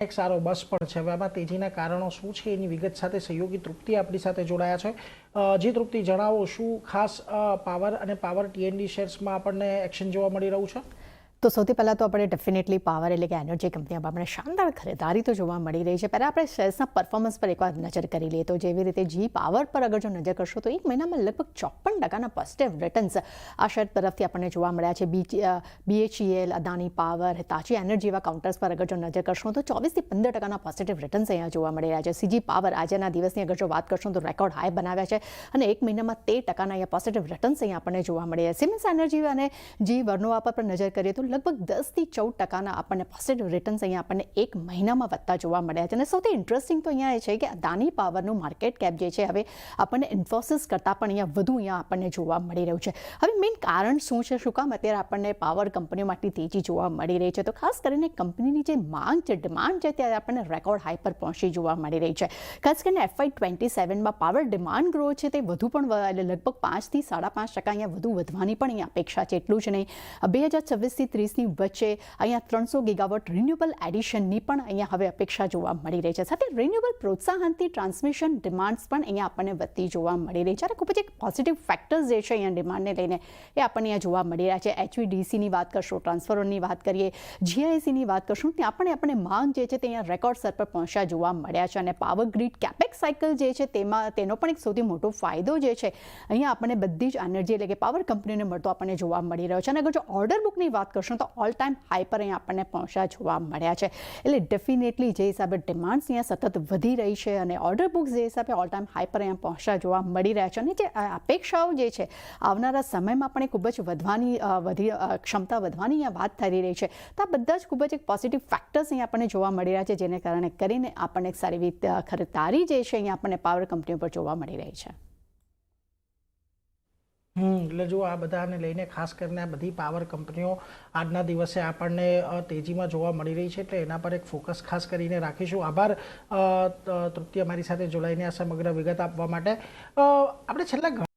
એક સારો બસ પણ છે. હવે આમાં તેજીના કારણો શું છે એની વિગત સાથે સહયોગી તૃપ્તિ આપણી સાથે જોડાયા છે. જે તૃપ્તિ જણાવો, શું ખાસ પાવર અને પાવર ટીએનડી શેર્સમાં આપણને એક્શન જોવા મળી રહ્યું છે? તો સૌથી પહેલાં તો આપણે ડેફિનેટલી પાવર એટલે કે એનર્જી કંપનીમાં આપણે શાનદાર ખરીદારી તો જોવા મળી રહી છે. પહેલાં આપણે શેર્સના પરફોર્મન્સ પર એકવાર નજર કરી લઈએ તો જેવી રીતે જી પાવર પર અગર જો નજર કરશો તો એક મહિનામાં લગભગ 54% પોઝિટિવ રિટર્ન્સ આ શેર તરફથી આપણને જોવા મળ્યા છે. BHEL, Adani power, Hitachi energy એવા કાઉન્ટર્સ પર અગર જો નજર કરશો તો 24 થી 15% પોઝિટિવ રિટર્ન્સ અહીંયા જોવા મળી રહ્યા છે. સીજી પાવર આજના દિવસની અગર જો વાત કરશો તો રેકોર્ડ હાઈ બનાવ્યા છે અને એક મહિનામાં 13% અહીંયા પોઝિટિવ રિટર્ન્સ અહીંયા આપણને જોવા મળી રહ્યા છે. સિમેન્સ એનર્જી અને જી વર્નોવા પર નજર કરીએ તો લગભગ 10 થી 14% આપણને પોઝિટિવ રિટર્ન્સ અહીંયા આપણને એક મહિનામાં વધતા જોવા મળ્યા છે. અને સૌથી ઇન્ટરેસ્ટિંગ તો અહીંયા એ છે કે અદાની પાવરનું માર્કેટ કેપ જે છે હવે આપણને ઇન્ફોસિસ કરતાં પણ અહીંયા વધુ અહીંયા આપણને જોવા મળી રહ્યું છે. હવે મેઇન કારણ શું છે, શું કામ અત્યારે આપણને પાવર કંપનીઓ માટે તેજી જોવા મળી રહી છે? તો ખાસ કરીને કંપનીની જે માંગ છે, ડિમાન્ડ છે, ત્યારે આપણને રેકોર્ડ હાઈ પર પહોંચી જોવા મળી રહી છે. ખાસ કરીને FY27માં પાવર ડિમાન્ડ ગ્રોથ છે તે વધુ પણ એટલે લગભગ 5 થી 5.5% અહીંયા વધુ વધવાની પણ અહીંયા અપેક્ષા છે. એટલું જ નહીં, 2026 થી 30ની વચ્ચે અહીંયા 300 ગીગાવોટ રિન્યુએબલ એડિશનની પણ અહીંયા હવે અપેક્ષા જોવા મળી રહી છે. સાથે રિન્યુએબલ પ્રોત્સાહનથી ટ્રાન્સમિશન ડિમાન્ડ્સ પણ અહીંયા આપણને વધતી જોવા મળી રહી છે. અને ખૂબ જ એક પોઝિટિવ ફેક્ટર્સ જે છે અહીંયા ડિમાન્ડને લઈને એ આપણને અહીંયા જોવા મળી રહ્યા છે. HVDCની વાત કરશો, ટ્રાન્સફોર્મરની વાત કરીએ, GICની વાત કરશું, ત્યાં પણ આપણને માંગ જે છે તે અહીંયા રેકોર્ડ સ્તર પર પહોંચ્યા જોવા મળ્યા છે. અને પાવર ગ્રીડ કેપેક્સ સાયકલ જે છે તેનો પણ એક સૌથી મોટો ફાયદો જે છે અહીંયા આપણને બધી જ એનર્જી એટલે કે પાવર કંપનીને મળતો આપણને જોવા મળી રહ્યો છે. અને અગર જો ઓર્ડર બુકની વાત કરશું તો ઓલ ટાઈમ હાઈ પર અહીંયા આપણને પહોંચ્યા જોવા મળ્યા છે. એટલે ડેફિનેટલી જે હિસાબે ડિમાન્ડ્સ અહીંયા સતત વધી રહી છે અને ઓર્ડર બુક્સ જે હિસાબે ઓલ ટાઈમ હાઈ પર અહીંયા પહોંચ્યા જોવા મળી રહ્યા છે. અને જે અપેક્ષાઓ જે છે આવનારા સમયમાં પણ ખૂબ જ ક્ષમતા વધવાની અહીંયા વાત થઈ રહી છે. તો આ બધા જ ખૂબ જ એક પોઝિટિવ ફેક્ટર્સ અહીંયા આપણને જોવા મળી રહ્યા છે, જેને કારણે કરીને આપણને એક સારી ખરીદારી જે છે અહીંયા આપણને પાવર કંપનીઓ પર જોવા મળી રહી છે. એટલે જો આ બધાને લઈને ખાસ કરીને આ બધી પાવર કંપનીઓ આજના દિવસે આપણને તેજીમાં જોવા મળી રહી છે, એટલે એના પર એક ફોકસ ખાસ કરીને રાખીશું. આભાર તૃપ્તિ અમારી સાથે જોડાઈને આ સમગ્ર વિગત આપવા માટે. આપણે છેલ્લા